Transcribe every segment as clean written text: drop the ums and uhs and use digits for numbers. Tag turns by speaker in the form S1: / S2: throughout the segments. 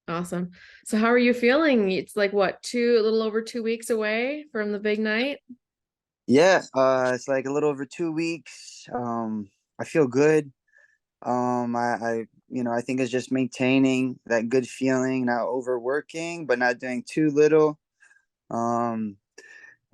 S1: Awesome. So how are you feeling? It's like what, a little over 2 weeks away from the big night?
S2: Yeah, it's like a little over 2 weeks. I feel good. I think it's just maintaining that good feeling, not overworking, but not doing too little. Um,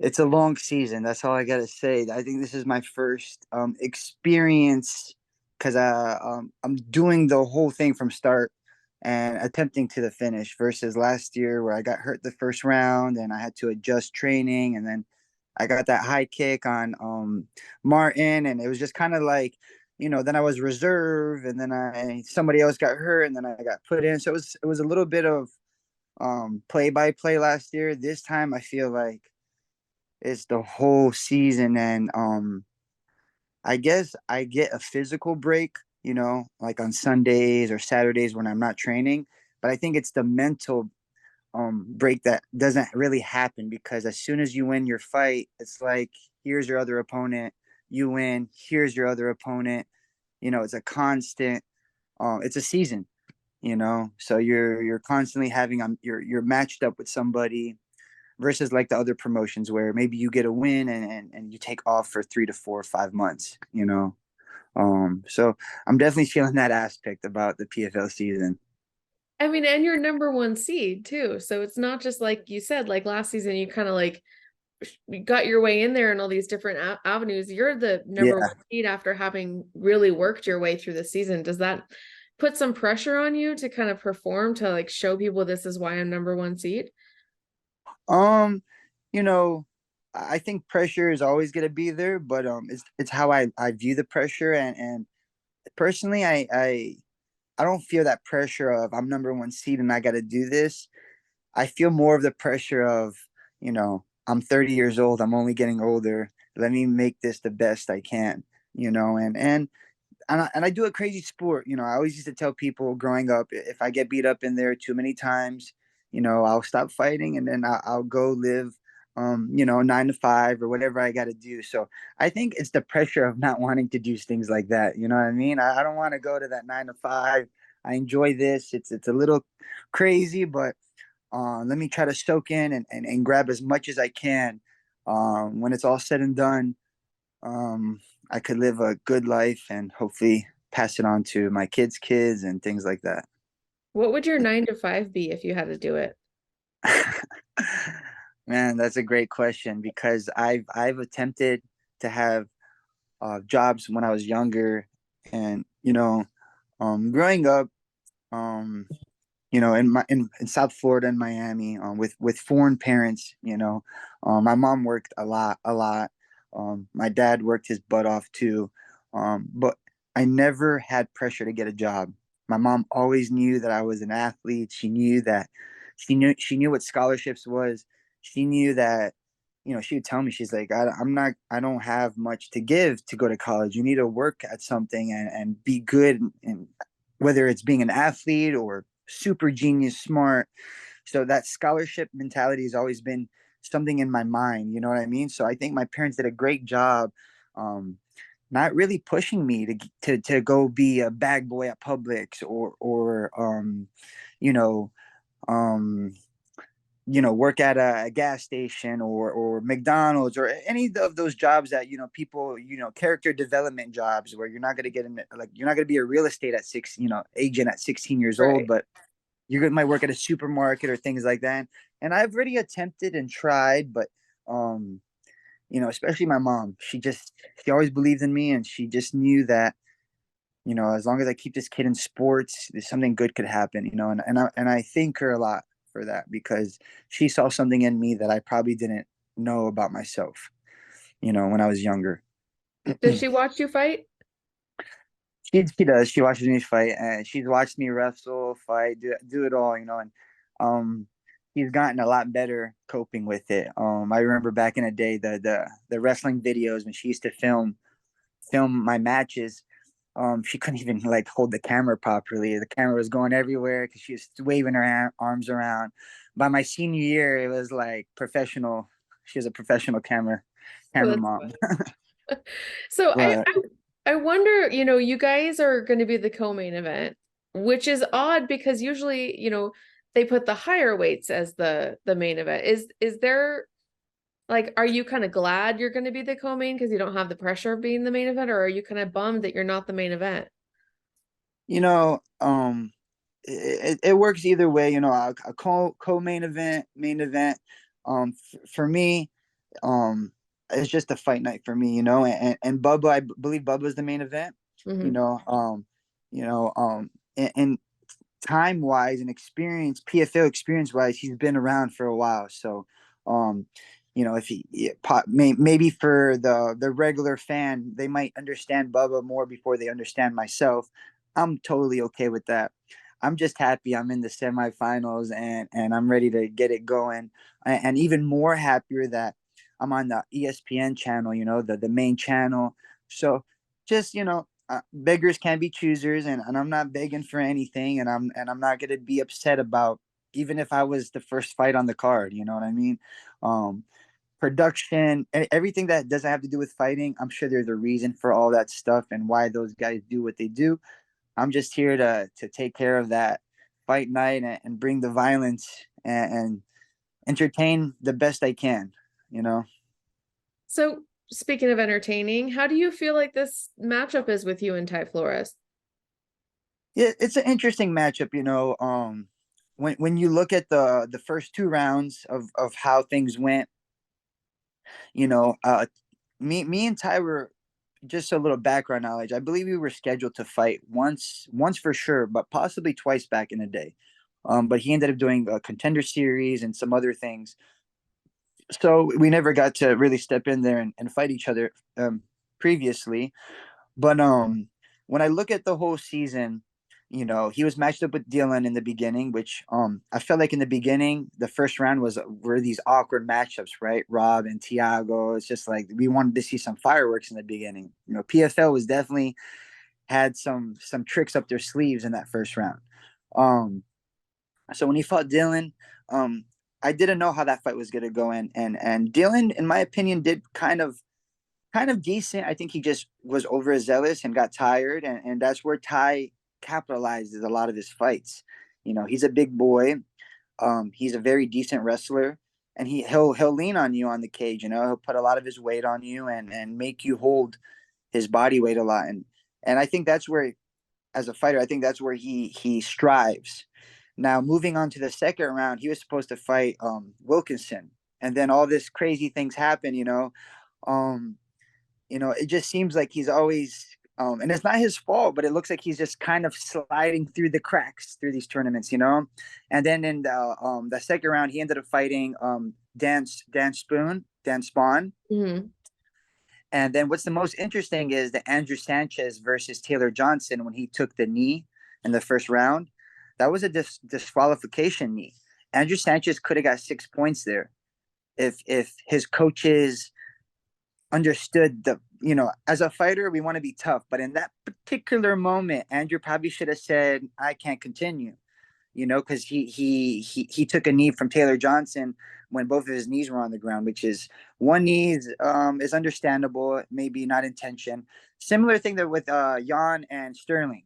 S2: it's a long season. That's all I gotta say. I think this is my first experience because I'm doing the whole thing from start and attempting to the finish versus last year where I got hurt the first round and I had to adjust training and then I got that high kick on Martin and it was just kind of like then I was reserve and then I somebody else got hurt and then I got put in, so it was a little bit of play by play last year. This time I feel like it's the whole season and I guess I get a physical break, like on Sundays or Saturdays when I'm not training, but I think it's the mental break that doesn't really happen because as soon as you win your fight, it's like here's your other opponent, you win, here's your other opponent. It's a constant it's a season, so you're constantly having you're matched up with somebody versus like the other promotions where maybe you get a win and you take off for 3 to 4 or 5 months. So I'm definitely feeling that aspect about the PFL season.
S1: I mean, and you're number one seed too. So it's not just like you said, like last season, you kind of like you got your way in there and all these different avenues. You're the number one
S2: Yeah.
S1: seed after having really worked your way through the season. Does that put some pressure on you to kind of perform to like show people this is why I'm number one seed?
S2: Um, you know, I think pressure is always gonna be there, but it's how I view the pressure and personally I don't feel that pressure of I'm number one seed and I got to do this. I feel more of the pressure of, I'm 30 years old. I'm only getting older. Let me make this the best I can, and I do a crazy sport. I always used to tell people growing up, if I get beat up in there too many times, I'll stop fighting and then I'll go live, 9 to 5 or whatever I got to do. So I think it's the pressure of not wanting to do things like that. You know what I mean? I don't want to go to that 9 to 5. I enjoy this. It's a little crazy, but let me try to soak in and grab as much as I can. When it's all said and done, I could live a good life and hopefully pass it on to my kids' kids and things like that.
S1: What would your 9 to 5 be if you had to do it?
S2: Man, that's a great question because I've attempted to have jobs when I was younger, and growing up, um, in South Florida and Miami, with foreign parents, my mom worked a lot. My dad worked his butt off too, but I never had pressure to get a job. My mom always knew that I was an athlete. She knew what scholarships was. She knew that, she would tell me, she's like, I don't have much to give to go to college. You need to work at something and be good, and whether it's being an athlete or super genius, smart. So that scholarship mentality has always been something in my mind. You know what I mean? So I think my parents did a great job, um, not really pushing me to go be a bag boy at Publix or you know um, work at a gas station or McDonald's or any of those jobs that people character development jobs where you're not going to get in, like you're not going to be a real estate at agent at 16 years old,
S1: Right.
S2: but might work at a supermarket or things like that. And I've already attempted and tried, but especially my mom, she always believed in me and she just knew that as long as I keep this kid in sports, there's something good could happen, and I thank her a lot for that because she saw something in me that I probably didn't know about myself, when I was younger.
S1: Does she watch you fight?
S2: She does. She watches me fight, and she's watched me wrestle, fight, do it all, and um, she's gotten a lot better coping with it. I remember back in the day, the wrestling videos when she used to film my matches. She couldn't even like hold the camera properly. The camera was going everywhere because she was waving her arms around. By my senior year, it was like professional. She was a professional
S1: Oh,
S2: camera
S1: that's
S2: mom.
S1: fun. So I,
S2: But
S1: I I wonder, you guys are going to be the co-main event, which is odd because usually, they put the higher weights as the main event. Is there like, are you kind of glad you're going to be the co-main because you don't have the pressure of being the main event, or are you kind of bummed that you're not the main event?
S2: You know, it works either way. You know, a main event, main event. For me, um, it's just a fight night for me. You know, and Bubba, I believe Bubba's the main event. You
S1: Hmm.
S2: know, and time wise and experience, PFL experience wise, he's been around for a while. So, um, if maybe for the regular fan, they might understand Bubba more before they understand myself. I'm totally okay with that. I'm just happy I'm in the semifinals and I'm ready to get it going. And even more happier that I'm on the ESPN channel, the main channel. So just, beggars can't be choosers, and I'm not begging for anything, and I'm not gonna be upset about even if I was the first fight on the card. You know what I mean? Um, Production and everything that doesn't have to do with fighting. I'm sure there's a reason for all that stuff and why those guys do what they do. I'm just here to take care of that fight night and bring the violence and entertain the best I can. You know.
S1: So, speaking of entertaining, how do you feel like this matchup is with you and Ty Flores?
S2: Yeah, it's an interesting matchup. When you look at the first two rounds of how things went, you know, me and Ty were just a little background knowledge. I believe we were scheduled to fight once for sure, but possibly twice back in the day. But he ended up doing a contender series and some other things, so we never got to really step in there and fight each other previously. But when I look at the whole season, he was matched up with Dylan in the beginning, which I felt like in the beginning, the first round were these awkward matchups, right? Rob and Tiago. It's just like we wanted to see some fireworks in the beginning. PFL was definitely had some tricks up their sleeves in that first round. Um, so when he fought Dylan, I didn't know how that fight was gonna go in, and Dylan, in my opinion, did kind of decent. I think he just was overzealous and got tired, and that's where Ty capitalizes a lot of his fights. He's a big boy. He's a very decent wrestler, and he'll lean on you on the cage. He'll put a lot of his weight on you and make you hold his body weight a lot. And I think that's where, as a fighter, I think that's where he strives. Now, moving on to the second round, he was supposed to fight Wilkinson, and then all this crazy things happen. Um, it just seems like he's always, and it's not his fault, but it looks like he's just kind of sliding through the cracks through these tournaments. And then in the second round, he ended up fighting Dan Spawn.
S1: Hmm.
S2: And then what's the most interesting is the Andrew Sanchez versus Taylor Johnson when he took the knee in the first round. That was a disqualification knee. Andrew Sanchez could have got 6 points there if his coaches understood as a fighter we want to be tough, but in that particular moment Andrew probably should have said I can't continue, because he took a knee from Taylor Johnson when both of his knees were on the ground, which is one knee is understandable, maybe not intention. Similar thing that with Jan and Sterling,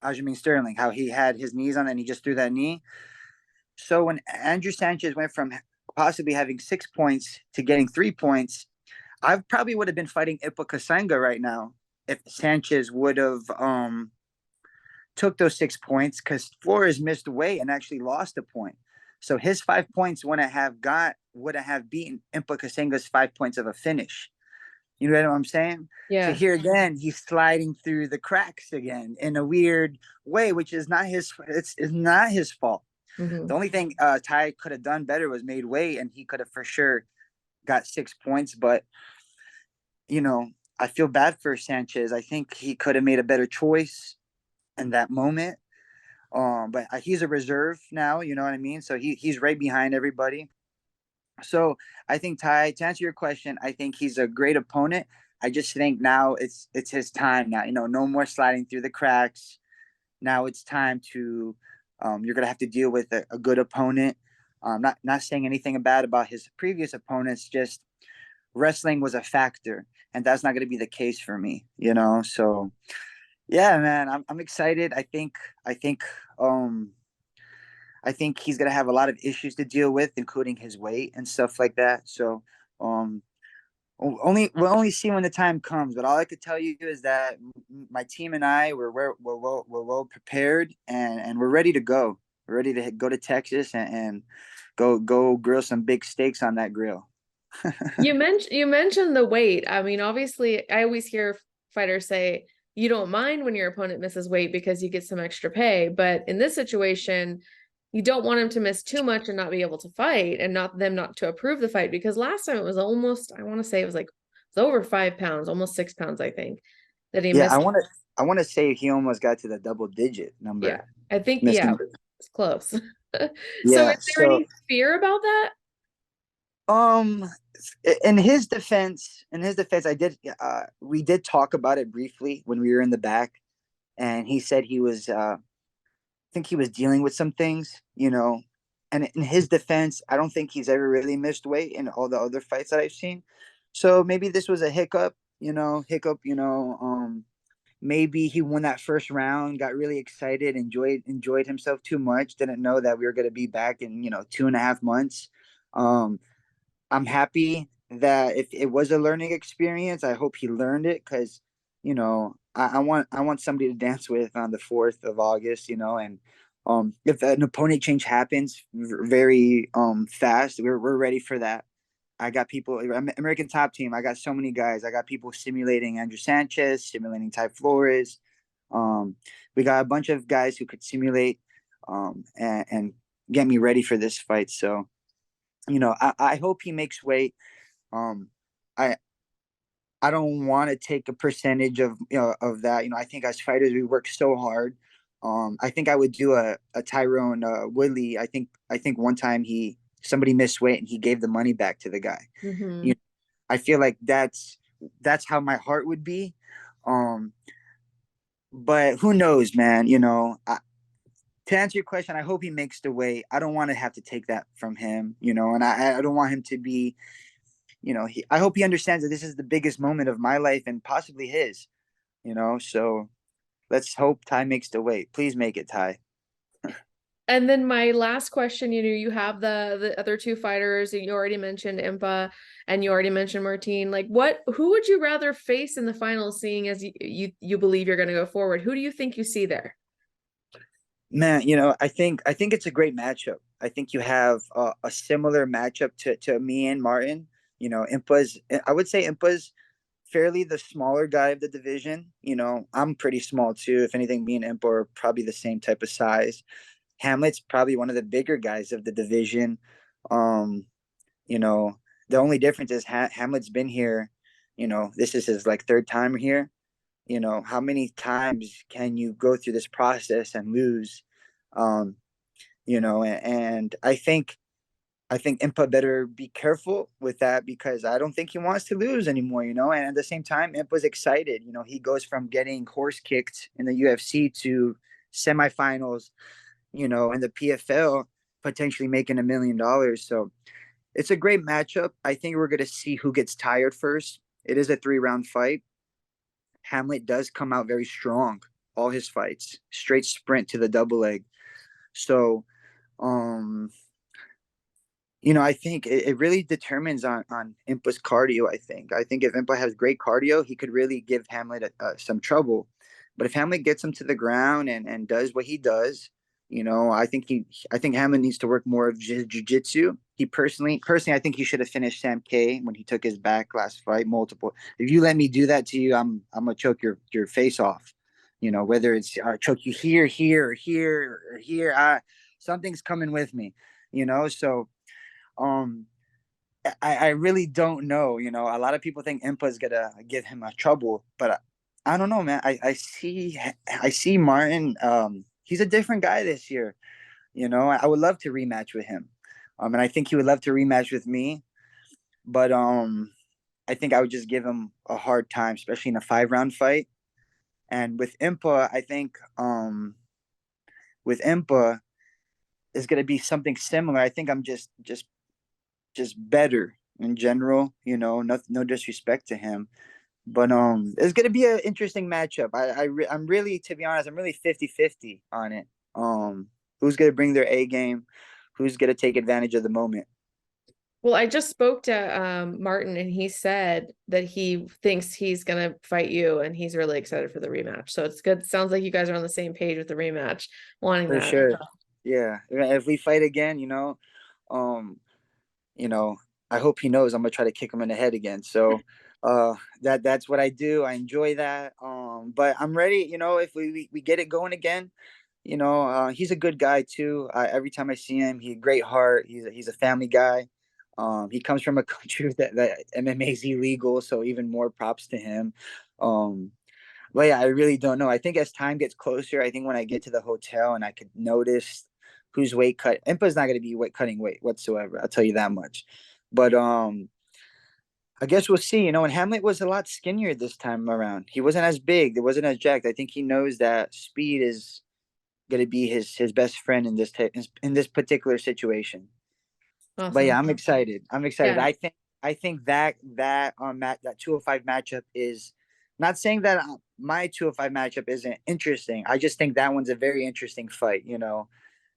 S2: Aljamain Sterling, how he had his knees on and he just threw that knee. So when Andrew Sanchez went from possibly having 6 points to getting 3 points, I probably would have been fighting Ipa Kasenga right now if Sanchez would have took those 6 points, because Flores missed weight and actually lost a point. So his 5 points would have beaten Impa Kasenga's 5 points of a finish. You know what I'm saying? So
S1: Yeah.
S2: here again, he's sliding through the cracks again in a weird way, which is not his. It's not his fault. The
S1: Hmm.
S2: only thing Ty could have done better was made weight, and he could have for sure got 6 points. But you know, I feel bad for Sanchez. I think he could have made a better choice in that moment. But he's a reserve now. You know what I mean? So he's right behind everybody. So I think Ty, to answer your question, I think he's a great opponent. I just think now it's his time now. No more sliding through the cracks. Now it's time to. You're gonna have to deal with a good opponent. Not saying anything bad about his previous opponents. Just wrestling was a factor, and that's not gonna be the case for me. So yeah, man, I'm excited. I think um I think he's gonna have a lot of issues to deal with, including his weight and stuff like that. So, um, we'll only see when the time comes. But all I could tell you is that my team and I we're well prepared, and we're ready to go. We're ready to go to Texas and go grill some big steaks on that grill.
S1: You mentioned the weight. I mean, obviously, I always hear fighters say you don't mind when your opponent misses weight because you get some extra pay, but in this situation, you don't want him to miss too much and not be able to fight and not to approve the fight because last time it was almost, I want to say it was like it's over 5 pounds, almost 6 pounds, I think, that he
S2: Yeah,
S1: missed.
S2: I want to say he almost got to the double digit
S1: Yeah,
S2: number.
S1: I think, yeah,
S2: Missing.
S1: it's close. So
S2: Yeah.
S1: is there
S2: So
S1: any fear about that?
S2: um in his defense, I did we did talk about it briefly when we were in the back, and he said he was I think he was dealing with some things, you know. And in his defense, I don't think he's ever really missed weight in all the other fights that I've seen. So maybe this was a hiccup, maybe he won that first round, got really excited, enjoyed himself too much, didn't know that we were going to be back in 2.5 months. Um, I'm happy that if it was a learning experience, I hope he learned it because, I want somebody to dance with on the 4th of August, and if an opponent change happens very fast, we're ready for that. I got people, American Top Team. I got so many guys. I got people simulating Andrew Sanchez, simulating Ty Flores. Um, we got a bunch of guys who could simulate and get me ready for this fight. So, I hope he makes weight. Um, I I don't want to take a percentage of that. I think as fighters we work so hard. I think I would do a Tyrone Woodley. I think one time somebody missed weight and he gave the money back to the guy. You
S1: Hmm.
S2: know, I feel like that's how my heart would be. Um, but who knows, man? To answer your question, I hope he makes the weight. I don't want to have to take that from him. And I don't want him to be I hope he understands that this is the biggest moment of my life and possibly his, so let's hope Ty makes the weight. Please make it, Ty.
S1: And then my last question, you have the other two fighters. You already mentioned Impa and you already mentioned Martin. Like who would you rather face in the finals, seeing as you believe you're going to go forward? Who do you think you see there?
S2: Man, I think it's a great matchup. I think you have a similar matchup to me and Martin. I would say Impa's fairly the smaller guy of the division. I'm pretty small too. If anything, me and Impa are probably the same type of size. Hamlet's probably one of the bigger guys of the division. Um, you know, the only difference is Hamlet's been here. This is his like third time here. How many times can you go through this process and lose? Um, and I think Impa better be careful with that because I don't think he wants to lose anymore. And at the same time, Impa's excited. He goes from getting horse kicked in the UFC to semifinals, in the PFL, potentially making $1 million. So it's a great matchup. I think we're going to see who gets tired first. It is a 3-round fight. Hamlet does come out very strong, all his fights, straight sprint to the double leg. So, um, I think it really determines on Impa's cardio. I think if Impa has great cardio, he could really give Hamlet some trouble. But if Hamlet gets him to the ground and does what he does, I think Hamlet needs to work more of jiu-jitsu. He personally, I think he should have finished Sam K when he took his back last fight multiple. If you let me do that to you, I'm gonna choke your face off. Whether it's choke you here, or here, or here, something's coming with me. So um, I really don't know. A lot of people think Impa's gonna give him a trouble, but I don't know, man. I see Martin. He's a different guy this year. I would love to rematch with him, and I think he would love to rematch with me. But I think I would just give him a hard time, especially in a 5-round fight. And with Impa, I think with Impa is gonna be something similar. I think I'm just better in general. No disrespect to him, but it's gonna be an interesting matchup. I'm really, to be honest, I'm really 50-50 on it. who's gonna bring their A game, who's gonna take advantage of the moment.
S1: Well, I just spoke to Martin and he said that he thinks he's gonna fight you and he's really excited for the rematch. So it's good. Sounds like you guys are on the same page with the rematch, wanting
S2: For
S1: that.
S2: sure. Yeah. If we fight again, um, you know, I hope he knows I'm gonna try to kick him in the head again. So that's what I do. I enjoy that. But I'm ready, if we get it going again. He's a good guy too. Every time I see him, he great heart. He's a family guy. He comes from a country that MMA is illegal, so even more props to him. Um, but yeah, I really don't know. I think as time gets closer, I think when I get to the hotel and I could notice who's weight cut, Impa's not going to be cutting weight whatsoever. I'll tell you that much. But I guess we'll see. And Hamlet was a lot skinnier this time around. He wasn't as big. It wasn't as jacked. I think he knows that speed is going to be his best friend in this particular situation. But
S1: Awesome.
S2: yeah, I'm excited. I'm excited.
S1: Yeah.
S2: I think that 205 matchup is not saying that my 205 matchup isn't interesting. I just think that one's a very interesting fight,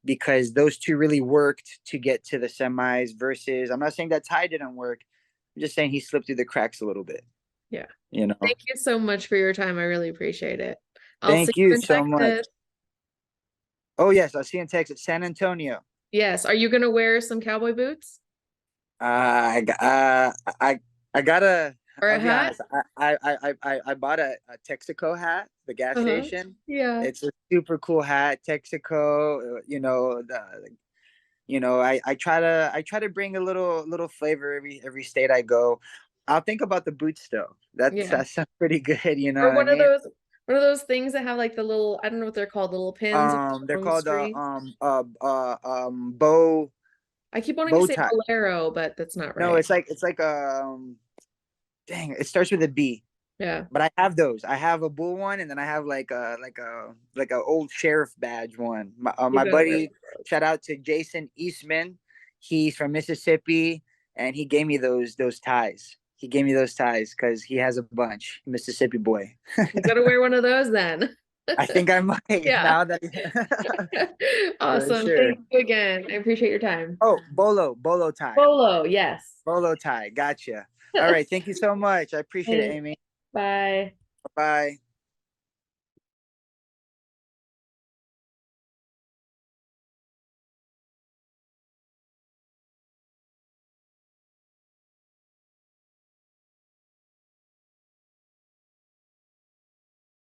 S2: because those two really worked to get to the semis versus I'm not saying that Ty didn't work. I'm just saying he slipped through the cracks a little bit,
S1: Yeah.
S2: you know.
S1: Thank you so much for your time. I really appreciate it. I'll see
S2: Thank
S1: you
S2: you
S1: in
S2: so much.
S1: Texas.
S2: Oh yes, I'll see you in Texas, San Antonio.
S1: Yes. Are you gonna wear some cowboy boots
S2: I gotta.
S1: or a
S2: I'll be
S1: hat?
S2: honest. I bought a Texaco hat, the gas
S1: Uh-huh.
S2: station.
S1: Yeah.
S2: It's a super cool hat, Texaco. I try to bring a little flavor every state I go. I'll think about the boots though.
S1: Yeah.
S2: That sounds pretty good. You know
S1: Or
S2: what I mean?
S1: one of those things that have like the little, I don't know what they're called, the little pins
S2: They're
S1: on the
S2: called
S1: string. I keep wanting to
S2: bow
S1: say
S2: tie.
S1: bolero, but that's not
S2: No,
S1: right.
S2: it's like dang, it starts with a B.
S1: Yeah.
S2: But I have those. I have a bull one, and then I have like a old sheriff badge one. My,
S1: You
S2: my
S1: gotta wear
S2: buddy, shout out to Jason Eastman. He's from Mississippi, and he gave me those ties. He gave me those ties because he has a bunch. Mississippi boy.
S1: you gotta wear one of those then.
S2: I think I might
S1: Yeah.
S2: now that for
S1: Awesome.
S2: sure.
S1: Thank you again. I appreciate your time.
S2: Oh, bolo tie,
S1: Bolo, yes.
S2: bolo tie. Gotcha. All right. Thank you so much. I appreciate it,
S1: Thanks.
S2: Amy.
S1: Bye.
S2: Bye.